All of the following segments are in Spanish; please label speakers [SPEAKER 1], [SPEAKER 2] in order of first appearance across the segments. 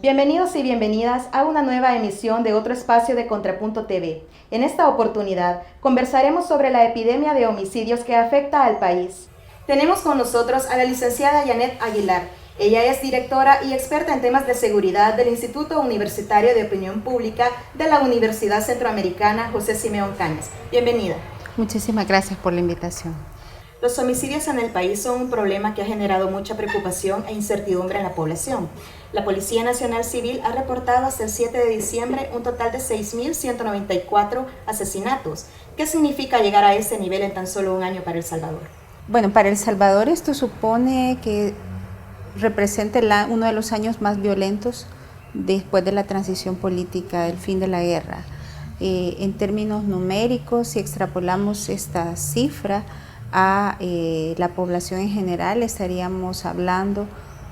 [SPEAKER 1] Bienvenidos y bienvenidas a una nueva emisión de otro espacio de Contrapunto TV. En esta oportunidad conversaremos sobre la epidemia de homicidios que afecta al país. Tenemos con nosotros a la licenciada Yanet Aguilar. Ella es directora y experta en temas de seguridad del Instituto Universitario de Opinión Pública de la Universidad Centroamericana José Simeón Cañas. Bienvenida.
[SPEAKER 2] Muchísimas gracias por la invitación.
[SPEAKER 1] Los homicidios en el país son un problema que ha generado mucha preocupación e incertidumbre en la población. La Policía Nacional Civil ha reportado hasta el 7 de diciembre un total de 6.194 asesinatos. ¿Qué significa llegar a ese nivel en tan solo un año para El Salvador?
[SPEAKER 2] Bueno, para El Salvador esto supone que representa uno de los años más violentos después de la transición política, del fin de la guerra. En términos numéricos, si extrapolamos esta cifra a la población en general, estaríamos hablando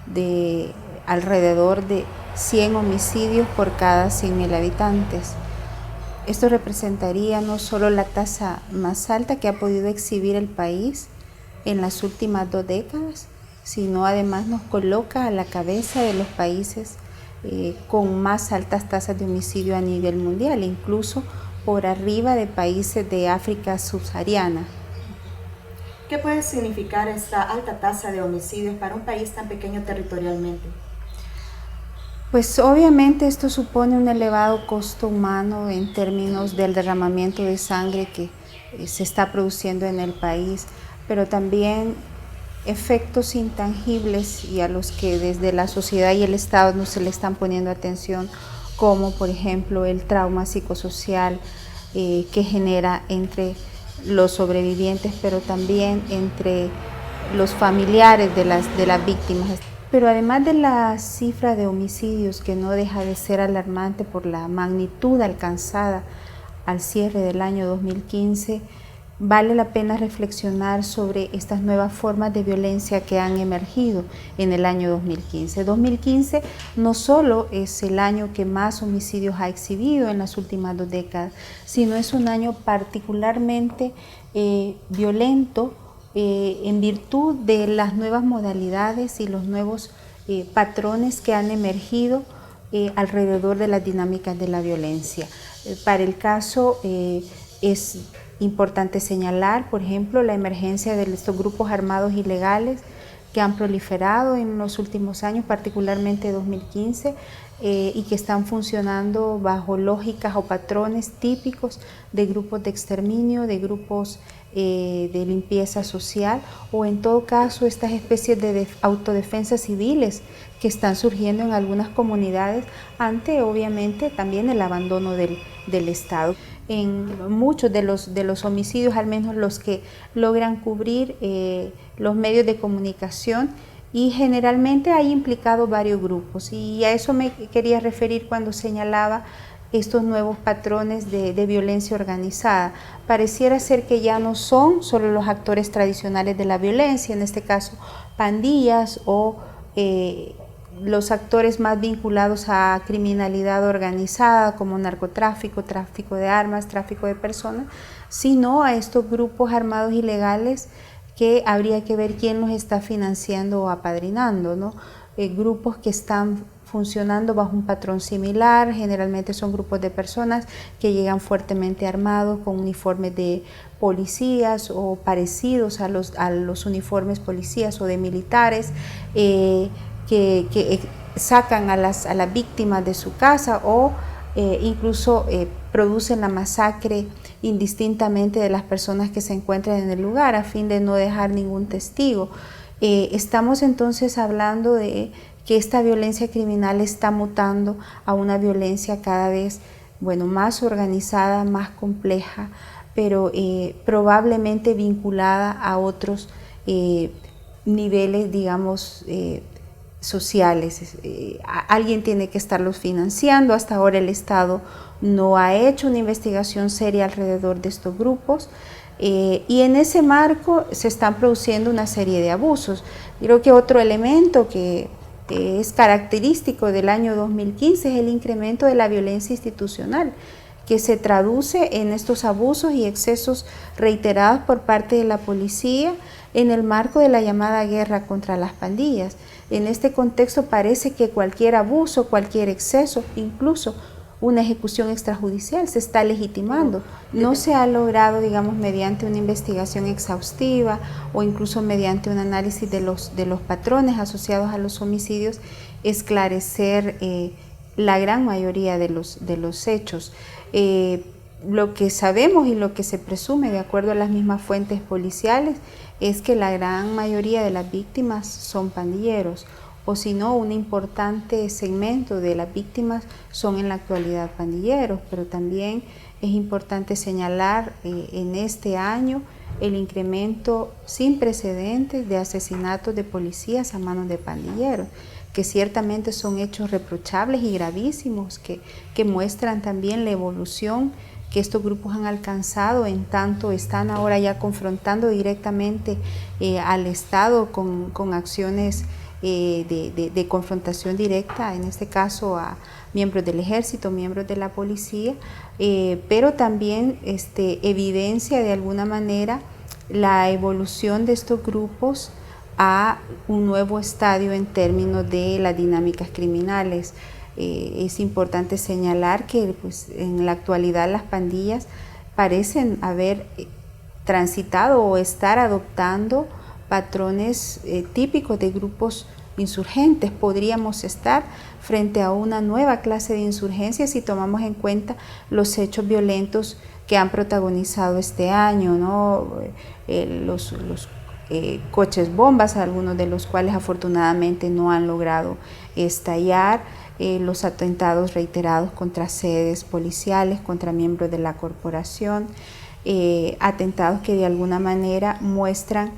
[SPEAKER 2] de alrededor de 100 homicidios por cada 100.000 habitantes. Esto representaría no solo la tasa más alta que ha podido exhibir el país en las últimas 2 décadas, sino además nos coloca a la cabeza de los países con más altas tasas de homicidio a nivel mundial, incluso por arriba de países de África subsahariana.
[SPEAKER 1] ¿Qué puede significar esta alta tasa de homicidios para un país tan pequeño territorialmente?
[SPEAKER 2] Pues obviamente esto supone un elevado costo humano en términos del derramamiento de sangre que se está produciendo en el país, pero también efectos intangibles y a los que desde la sociedad y el Estado no se le están poniendo atención, como por ejemplo el trauma psicosocial que genera entre los sobrevivientes, pero también entre los familiares de las víctimas. Pero además de la cifra de homicidios, que no deja de ser alarmante por la magnitud alcanzada al cierre del año 2015, vale la pena reflexionar sobre estas nuevas formas de violencia que han emergido en el año 2015. 2015 no solo es el año que más homicidios ha exhibido en las últimas 2 décadas, sino es un año particularmente violento en virtud de las nuevas modalidades y los nuevos patrones que han emergido alrededor de las dinámicas de la violencia. Para el caso es importante señalar, por ejemplo, la emergencia de estos grupos armados ilegales que han proliferado en los últimos años, particularmente 2015, y que están funcionando bajo lógicas o patrones típicos de grupos de exterminio, de grupos de limpieza social, o en todo caso estas especies de autodefensas civiles que están surgiendo en algunas comunidades ante obviamente también el abandono del Estado. En muchos de los homicidios, al menos los que logran cubrir los medios de comunicación, y generalmente hay implicado varios grupos, y a eso me quería referir cuando señalaba estos nuevos patrones de violencia organizada. Pareciera ser que ya no son solo los actores tradicionales de la violencia, en este caso pandillas o los actores más vinculados a criminalidad organizada como narcotráfico, tráfico de armas, tráfico de personas, sino a estos grupos armados ilegales que habría que ver quién los está financiando o apadrinando, ¿no? Grupos que están funcionando bajo un patrón similar, generalmente son grupos de personas que llegan fuertemente armados con uniformes de policías o parecidos a los uniformes policías o de militares, que sacan a las víctimas de su casa o incluso producen la masacre indistintamente de las personas que se encuentran en el lugar a fin de no dejar ningún testigo. Estamos entonces hablando de que esta violencia criminal está mutando a una violencia cada vez más organizada, más compleja, pero probablemente vinculada a otros niveles, digamos, sociales. Alguien tiene que estarlos financiando. Hasta ahora el Estado no ha hecho una investigación seria alrededor de estos grupos, y en ese marco se están produciendo una serie de abusos. Creo que otro elemento que es característico del año 2015 es el incremento de la violencia institucional, que se traduce en estos abusos y excesos reiterados por parte de la policía en el marco de la llamada guerra contra las pandillas. En este contexto parece que cualquier abuso, cualquier exceso, incluso una ejecución extrajudicial se está legitimando. No se ha logrado, digamos, mediante una investigación exhaustiva o incluso mediante un análisis de los patrones asociados a los homicidios, esclarecer la gran mayoría de los hechos. Lo que sabemos y lo que se presume, de acuerdo a las mismas fuentes policiales, es que la gran mayoría de las víctimas son pandilleros, o si no, un importante segmento de las víctimas son en la actualidad pandilleros, pero también es importante señalar en este año el incremento sin precedentes de asesinatos de policías a manos de pandilleros, que ciertamente son hechos reprochables y gravísimos, que muestran también la evolución que estos grupos han alcanzado, en tanto están ahora ya confrontando directamente al Estado con acciones de confrontación directa, en este caso a miembros del ejército, miembros de la policía, pero también evidencia de alguna manera la evolución de estos grupos a un nuevo estadio en términos de las dinámicas criminales. Es importante señalar que pues, en la actualidad las pandillas parecen haber transitado o estar adoptando patrones típicos de grupos insurgentes. Podríamos estar frente a una nueva clase de insurgencia si tomamos en cuenta los hechos violentos que han protagonizado este año, ¿no? Los coches bombas, algunos de los cuales afortunadamente no han logrado estallar, los atentados reiterados contra sedes policiales, contra miembros de la corporación, atentados que de alguna manera muestran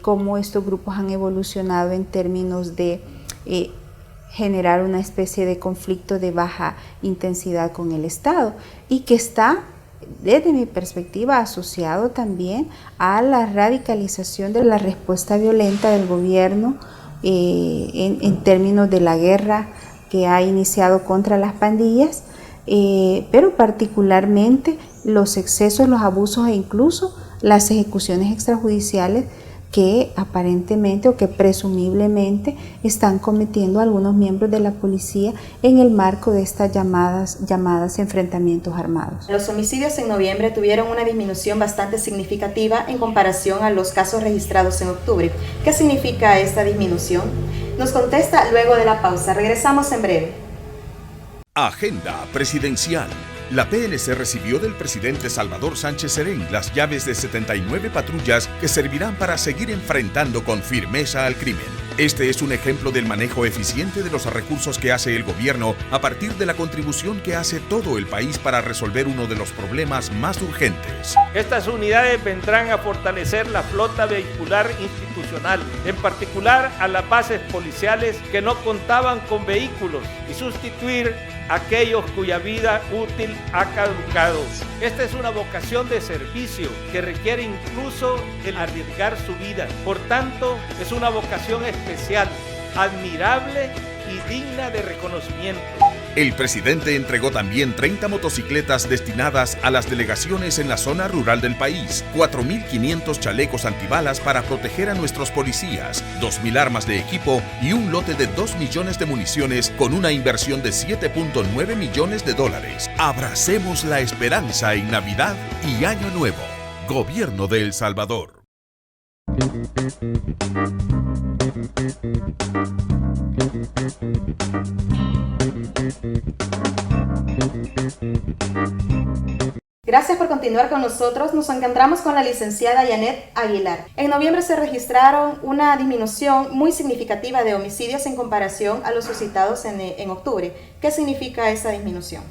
[SPEAKER 2] cómo estos grupos han evolucionado en términos de generar una especie de conflicto de baja intensidad con el Estado y que está, desde mi perspectiva, asociado también a la radicalización de la respuesta violenta del gobierno en términos de la guerra que ha iniciado contra las pandillas, pero particularmente los excesos, los abusos e incluso las ejecuciones extrajudiciales que aparentemente o que presumiblemente están cometiendo algunos miembros de la policía en el marco de estas llamadas enfrentamientos armados.
[SPEAKER 1] Los homicidios en noviembre tuvieron una disminución bastante significativa en comparación a los casos registrados en octubre. ¿Qué significa esta disminución? Nos contesta luego de la pausa. Regresamos en breve.
[SPEAKER 3] Agenda presidencial. La PNC recibió del presidente Salvador Sánchez Serén las llaves de 79 patrullas que servirán para seguir enfrentando con firmeza al crimen. Este es un ejemplo del manejo eficiente de los recursos que hace el gobierno a partir de la contribución que hace todo el país para resolver uno de los problemas más urgentes.
[SPEAKER 4] Estas unidades vendrán a fortalecer la flota vehicular institucional, en particular a las bases policiales que no contaban con vehículos, y sustituir aquellos cuya vida útil ha caducado. Esta es una vocación de servicio que requiere incluso el arriesgar su vida. Por tanto, es una vocación especial, admirable y digna de reconocimiento.
[SPEAKER 3] El presidente entregó también 30 motocicletas destinadas a las delegaciones en la zona rural del país, 4.500 chalecos antibalas para proteger a nuestros policías, 2.000 armas de equipo y un lote de 2 millones de municiones con una inversión de $7.9 millones. Abracemos la esperanza en Navidad y Año Nuevo. Gobierno de El Salvador.
[SPEAKER 1] Gracias por continuar con nosotros. Nos encontramos con la licenciada Yanet Aguilar. En noviembre se registraron una disminución muy significativa de homicidios en comparación a los suscitados en octubre. ¿Qué significa esa disminución?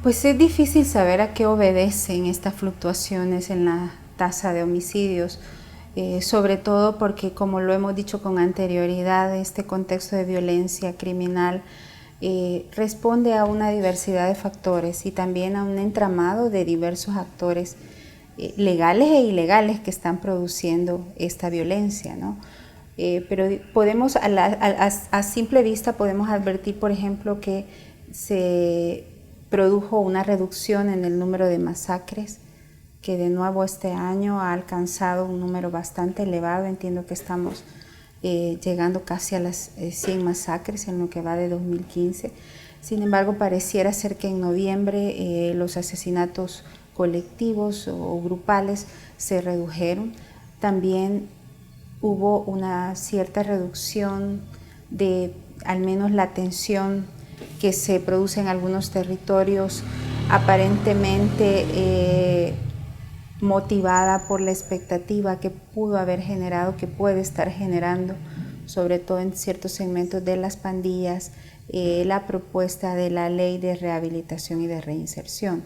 [SPEAKER 2] Pues es difícil saber a qué obedecen estas fluctuaciones en la tasa de homicidios, sobre todo porque, como lo hemos dicho con anterioridad, este contexto de violencia criminal responde a una diversidad de factores y también a un entramado de diversos actores legales e ilegales que están produciendo esta violencia, ¿no? Pero podemos, a simple vista podemos advertir, por ejemplo, que se produjo una reducción en el número de masacres, que de nuevo este año ha alcanzado un número bastante elevado. Entiendo que estamos llegando casi a las 100 masacres en lo que va de 2015. Sin embargo, pareciera ser que en noviembre los asesinatos colectivos o grupales se redujeron. También hubo una cierta reducción de al menos la tensión que se produce en algunos territorios, aparentemente motivada por la expectativa que pudo haber generado, que puede estar generando, sobre todo en ciertos segmentos de las pandillas, la propuesta de la ley de rehabilitación y de reinserción.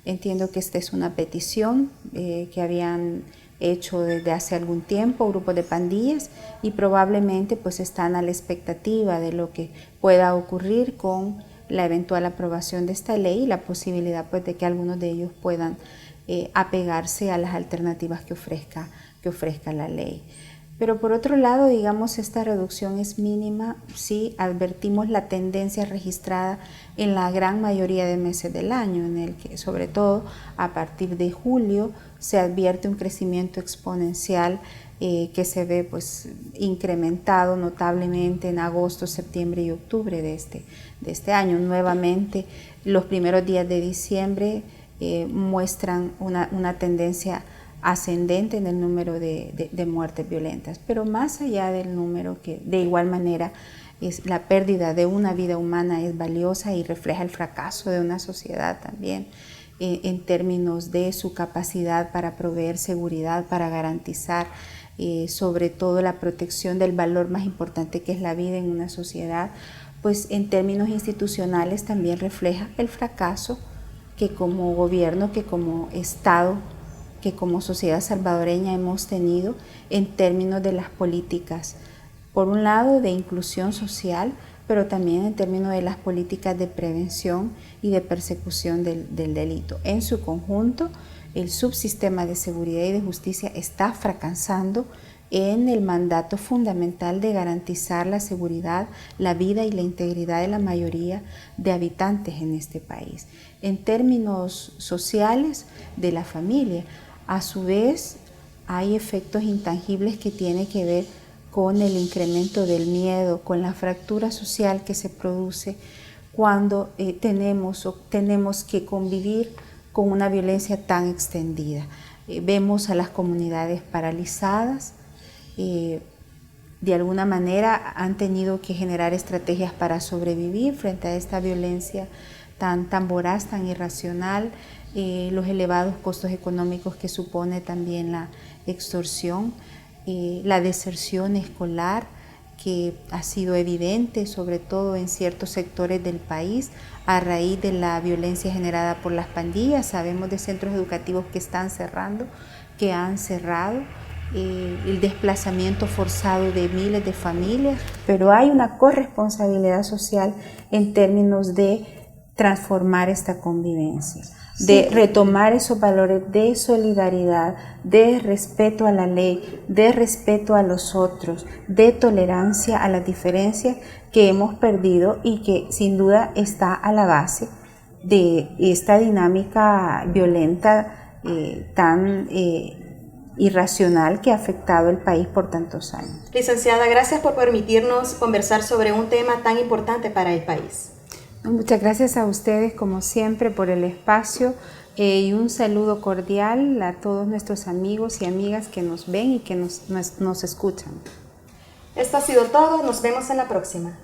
[SPEAKER 2] Entiendo que esta es una petición que habían hecho desde hace algún tiempo grupos de pandillas y probablemente pues están a la expectativa de lo que pueda ocurrir con la eventual aprobación de esta ley y la posibilidad pues de que algunos de ellos puedan apegarse a las alternativas que ofrezca la ley. Pero por otro lado, digamos, esta reducción es mínima si advertimos la tendencia registrada en la gran mayoría de meses del año, en el que sobre todo a partir de julio se advierte un crecimiento exponencial que se ve pues incrementado notablemente en agosto, septiembre y octubre de este año. Nuevamente, los primeros días de diciembre muestran una tendencia ascendente en el número de muertes violentas, pero más allá del número, que de igual manera es la pérdida de una vida humana es valiosa y refleja el fracaso de una sociedad también en términos de su capacidad para proveer seguridad, para garantizar sobre todo la protección del valor más importante que es la vida en una sociedad, pues en términos institucionales también refleja el fracaso que como gobierno, que como Estado, que como sociedad salvadoreña hemos tenido en términos de las políticas, por un lado de inclusión social, pero también en términos de las políticas de prevención y de persecución del delito. En su conjunto, el subsistema de seguridad y de justicia está fracasando en el mandato fundamental de garantizar la seguridad, la vida y la integridad de la mayoría de habitantes en este país. En términos sociales, de la familia, a su vez, hay efectos intangibles que tienen que ver con el incremento del miedo, con la fractura social que se produce cuando tenemos que convivir con una violencia tan extendida. Vemos a las comunidades paralizadas, de alguna manera han tenido que generar estrategias para sobrevivir frente a esta violencia tan voraz, tan irracional, los elevados costos económicos que supone también la extorsión, la deserción escolar que ha sido evidente sobre todo en ciertos sectores del país a raíz de la violencia generada por las pandillas. Sabemos de centros educativos que están cerrando, que han cerrado, el desplazamiento forzado de miles de familias, pero hay una corresponsabilidad social en términos de transformar esta convivencia, de retomar esos valores de solidaridad, de respeto a la ley, de respeto a los otros, de tolerancia a las diferencias que hemos perdido y que sin duda está a la base de esta dinámica violenta tan irracional que ha afectado el país por tantos años.
[SPEAKER 1] Licenciada, gracias por permitirnos conversar sobre un tema tan importante para el país.
[SPEAKER 2] Muchas gracias a ustedes, como siempre, por el espacio y un saludo cordial a todos nuestros amigos y amigas que nos ven y que nos escuchan.
[SPEAKER 1] Esto ha sido todo, nos vemos en la próxima.